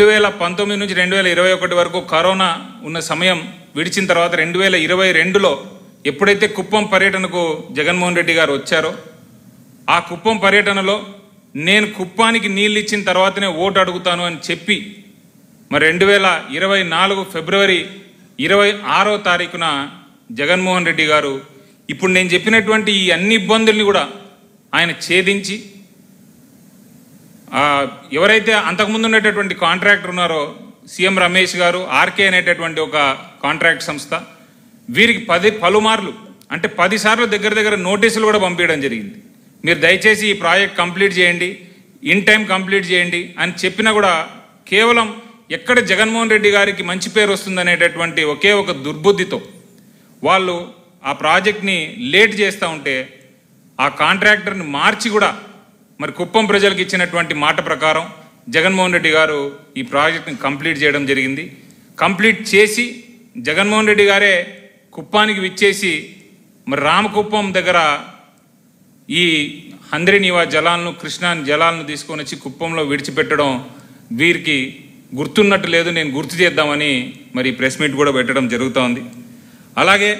2019 నుంచి 2021 వరకు కరోనా ఉన్న సమయం విడిచిన తర్వాత 2022లో ఎప్పుడైతే కుప్పం పర్యటనకు జగన్మోహన్ రెడ్డి గారు వచ్చారో ఆ కుప్పం పర్యటనలో నేను కుప్పానికి నీళ్ళు ఇచ్చిన తర్వాతనే ఓటు అడుగుతాను అని చెప్పి మరి 2024 ఫిబ్రవరి 26వ తారీఖున జగన్మోహన్ రెడ్డి గారు ఇప్పుడు నేను చెప్పినటువంటి ఈ అన్ని ఇబ్బందుల్ని కూడా ఆయన ఛేదించి ఎవరైతే అంతకుముందు ఉన్నటువంటి కాంట్రాక్టర్ ఉన్నారో సీఎం రమేష్ గారు ఆర్కే అనేటటువంటి ఒక కాంట్రాక్ట్ సంస్థ వీరికి పలుమార్లు అంటే 10 సార్లు దగ్గర నోటీసులు కూడా పంపించడం జరిగింది. మీరు దయచేసి ఈ ప్రాజెక్ట్ కంప్లీట్ చేయండి, ఇన్ టైం కంప్లీట్ చేయండి అని చెప్పినా కూడా కేవలం ఎక్కడ జగన్మోహన్ రెడ్డి గారికి మంచి పేరు వస్తుందనేటటువంటి ఒకే ఒక దుర్బుద్ధితో వాళ్ళు ఆ ప్రాజెక్ట్ని లేట్ చేస్తూ ఉంటే ఆ కాంట్రాక్టర్ని మార్చి కూడా మరి కుప్పం ప్రజలకు ఇచ్చినటువంటి మాట ప్రకారం జగన్మోహన్ రెడ్డి గారు ఈ ప్రాజెక్ట్ని కంప్లీట్ చేయడం జరిగింది. కంప్లీట్ చేసి జగన్మోహన్ రెడ్డి గారే కుప్పానికి విచ్చేసి మరి రామకుప్పం దగ్గర ఈ హంద్రీనీవా జలాలను కృష్ణా జలాలను తీసుకొని వచ్చి కుప్పంలో విడిచిపెట్టడం వీరికి గుర్తున్నట్టు లేదు, నేను గుర్తు చేద్దామని మరి ప్రెస్ మీట్ కూడా పెట్టడం జరుగుతోంది. అలాగే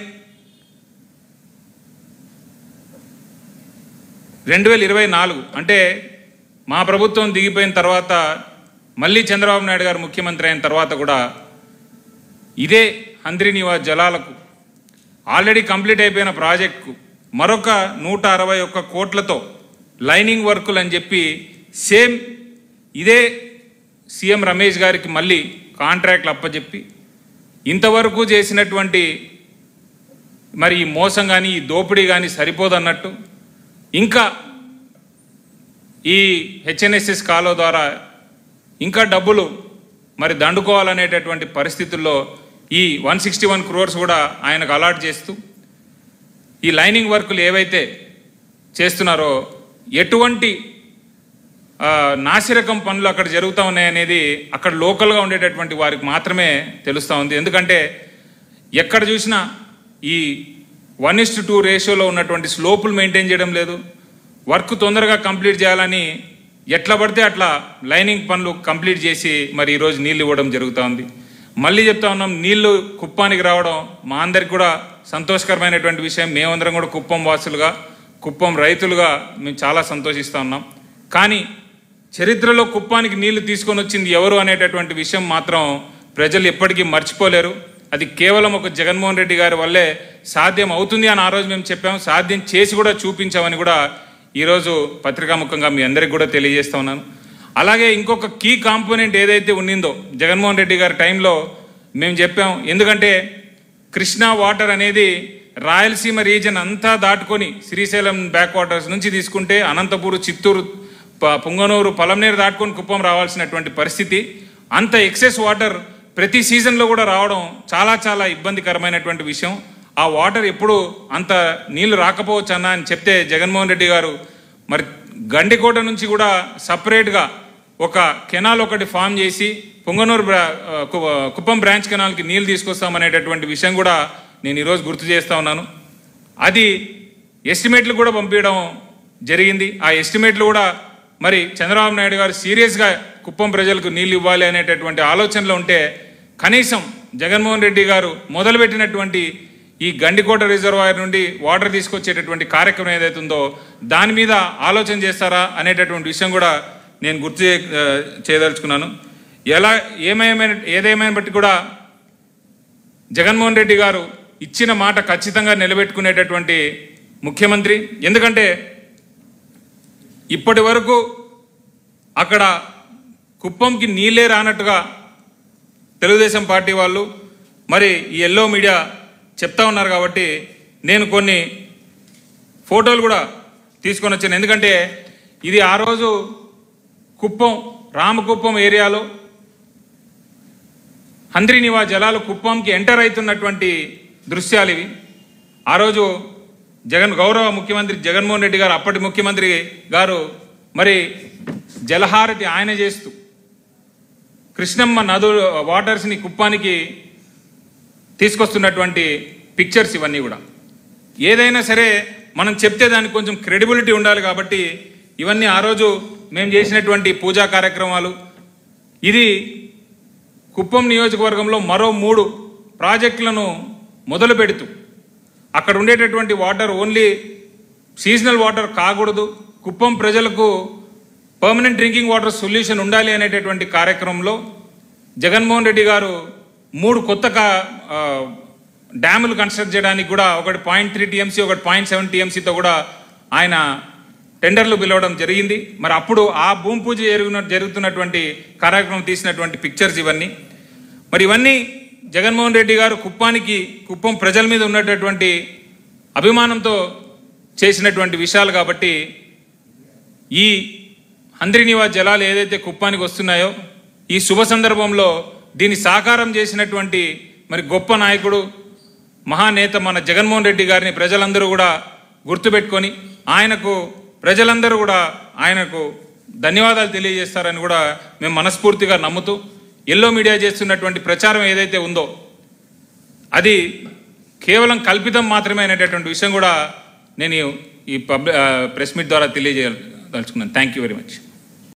2024 అంటే మా ప్రభుత్వం దిగిపోయిన తర్వాత మళ్ళీ చంద్రబాబు నాయుడు గారు ముఖ్యమంత్రి అయిన తర్వాత కూడా ఇదే హంద్రీనీవా జలాలకు ఆల్రెడీ కంప్లీట్ అయిపోయిన ప్రాజెక్టుకు మరొక 161 కోట్లతో లైనింగ్ వర్కులు అని చెప్పి సేమ్ ఇదే సీఎం రమేష్ గారికి మళ్ళీ కాంట్రాక్ట్లు అప్పచెప్పి ఇంతవరకు చేసినటువంటి మరి ఈ మోసం కానీ ఈ దోపిడీ కానీ సరిపోదన్నట్టు ఇంకా ఈ హెచ్ఎన్ఎస్ఎస్ కాలువ ద్వారా ఇంకా డబ్బులు మరి దండుకోవాలనేటటువంటి పరిస్థితుల్లో ఈ 161 crores కూడా ఆయనకు అలాట్ చేస్తూ ఈ లైనింగ్ వర్కులు ఏవైతే చేస్తున్నారో ఎటువంటి నాసిరకం పనులు అక్కడ జరుగుతూ ఉన్నాయనేది అక్కడ లోకల్గా ఉండేటటువంటి వారికి మాత్రమే తెలుస్తూ ఉంది. ఎందుకంటే ఎక్కడ చూసినా ఈ 1:2 రేషియోలో ఉన్నటువంటి స్లోపులు మెయింటైన్ చేయడం లేదు, వర్క్ తొందరగా కంప్లీట్ చేయాలని ఎట్లా పడితే అట్లా లైనింగ్ పనులు కంప్లీట్ చేసి మరి ఈరోజు నీళ్ళు ఇవ్వడం జరుగుతూ ఉంది. మళ్ళీ చెప్తా ఉన్నాం, నీళ్లు కుప్పానికి రావడం మా అందరికి కూడా సంతోషకరమైనటువంటి విషయం. మేమందరం కూడా కుప్పం వాసులుగా కుప్పం రైతులుగా మేము చాలా సంతోషిస్తూ ఉన్నాం. కానీ చరిత్రలో కుప్పానికి నీళ్లు తీసుకొని వచ్చింది ఎవరు అనేటటువంటి విషయం మాత్రం ప్రజలు ఎప్పటికీ మర్చిపోలేరు. అది కేవలం ఒక జగన్మోహన్ రెడ్డి గారి వల్లే సాధ్యం అవుతుంది అని ఆ రోజు మేము చెప్పాము, సాధ్యం చేసి కూడా చూపించామని కూడా ఈరోజు పత్రికాముఖంగా మీ అందరికి కూడా తెలియజేస్తా ఉన్నాను. అలాగే ఇంకొక కీ కాంపోనెంట్ ఏదైతే ఉన్నిందో జగన్మోహన్ రెడ్డి గారి టైంలో మేము చెప్పాం. ఎందుకంటే కృష్ణా వాటర్ అనేది రాయలసీమ రీజన్ అంతా దాటుకొని శ్రీశైలం బ్యాక్ వాటర్స్ నుంచి తీసుకుంటే అనంతపూర్, చిత్తూరు, పుంగనూరు, పలమనేరు దాటుకొని కుప్పం రావాల్సినటువంటి పరిస్థితి. అంత ఎక్సెస్ వాటర్ ప్రతి సీజన్లో కూడా రావడం చాలా ఇబ్బందికరమైనటువంటి విషయం. ఆ వాటర్ ఎప్పుడు అంత నీళ్లు రాకపోవచ్చు అన్న అని చెప్తే జగన్మోహన్ రెడ్డి గారు మరి గండికోట నుంచి కూడా సపరేట్గా ఒక కెనాల్ ఒకటి ఫామ్ చేసి పుంగనూరు కుప్పం బ్రాంచ్ కెనాల్కి నీళ్ళు తీసుకొస్తామనేటటువంటి విషయం కూడా నేను ఈరోజు గుర్తు చేస్తూ ఉన్నాను. అది ఎస్టిమేట్లు కూడా పంపించడం జరిగింది. ఆ ఎస్టిమేట్లు కూడా మరి చంద్రబాబు నాయుడు గారు సీరియస్గా కుప్పం ప్రజలకు నీళ్ళు ఇవ్వాలి అనేటటువంటి ఆలోచనలో ఉంటే కనీసం జగన్మోహన్ రెడ్డి గారు మొదలుపెట్టినటువంటి ఈ గండికోట రిజర్వాయర్ నుండి వాటర్ తీసుకొచ్చేటటువంటి కార్యక్రమం ఏదైతే ఉందో దాని మీద ఆలోచన చేస్తారా అనేటటువంటి విషయం కూడా నేను గుర్తు చేయదలుచుకున్నాను. ఏదేమైనా బట్టి కూడా జగన్మోహన్ రెడ్డి గారు ఇచ్చిన మాట ఖచ్చితంగా నిలబెట్టుకునేటటువంటి ముఖ్యమంత్రి. ఎందుకంటే ఇప్పటి వరకు అక్కడ కుప్పంకి నీళ్ళే రానట్టుగా తెలుగుదేశం పార్టీ వాళ్ళు మరి ఈ ఎల్లో మీడియా చెప్తా ఉన్నారు. కాబట్టి నేను కొన్ని ఫోటోలు కూడా తీసుకొని వచ్చాను. ఎందుకంటే ఇది ఆ రోజు కుప్పం రామకుప్పం ఏరియాలో హంద్రీనీవా జలాలు కుప్పంకి ఎంటర్ అవుతున్నటువంటి దృశ్యాలు ఇవి. ఆ రోజు గౌరవ ముఖ్యమంత్రి జగన్మోహన్ రెడ్డి గారు, అప్పటి ముఖ్యమంత్రి గారు మరి జలహారతి ఆయన చేస్తూ కృష్ణమ్మ నదుల వాటర్స్ని కుప్పానికి తీసుకొస్తున్నటువంటి పిక్చర్స్ ఇవన్నీ కూడా. ఏదైనా సరే మనం చెప్తే దానికి కొంచెం క్రెడిబిలిటీ ఉండాలి. కాబట్టి ఇవన్నీ ఆ రోజు మేము చేసినటువంటి పూజా కార్యక్రమాలు. ఇది కుప్పం నియోజకవర్గంలో మరో 3 ప్రాజెక్టులను మొదలు పెడుతూ అక్కడ ఉండేటటువంటి వాటర్ ఓన్లీ సీజనల్ వాటర్ కాకూడదు, కుప్పం ప్రజలకు పర్మనెంట్ డ్రింకింగ్ వాటర్ సొల్యూషన్ ఉండాలి అనేటటువంటి కార్యక్రమంలో జగన్మోహన్ రెడ్డి గారు 3 కొత్త డ్యాములు కన్స్ట్రక్ట్ చేయడానికి కూడా ఒకటి 0.3 టీఎంసీ, ఒకటి 0.7 టీఎంసీతో కూడా ఆయన టెండర్లు పిలవడం జరిగింది. మరి అప్పుడు ఆ భూమి పూజ జరుగుతున్నటువంటి కార్యక్రమం తీసినటువంటి పిక్చర్స్ ఇవన్నీ. మరి ఇవన్నీ జగన్మోహన్ రెడ్డి గారు కుప్పం ప్రజల మీద ఉన్నటువంటి అభిమానంతో చేసినటువంటి విషయాలు కాబట్టి ఈ హంద్రీనివాస్ జలాలు ఏదైతే కుప్పానికి వస్తున్నాయో ఈ శుభ సందర్భంలో దీన్ని సాకారం చేసినటువంటి మరి గొప్ప నాయకుడు మహానేత మన జగన్మోహన్ రెడ్డి గారిని ప్రజలందరూ కూడా గుర్తుపెట్టుకొని ప్రజలందరూ కూడా ఆయనకు ధన్యవాదాలు తెలియజేస్తారని కూడా మేము మనస్ఫూర్తిగా నమ్ముతూ ఎల్లో మీడియా చేస్తున్నటువంటి ప్రచారం ఏదైతే ఉందో అది కేవలం కల్పితం మాత్రమే అనేటటువంటి విషయం కూడా నేను ఈ ప్రెస్ మీట్ ద్వారా తెలియజేయదలుచుకున్నాను. Thank you very much.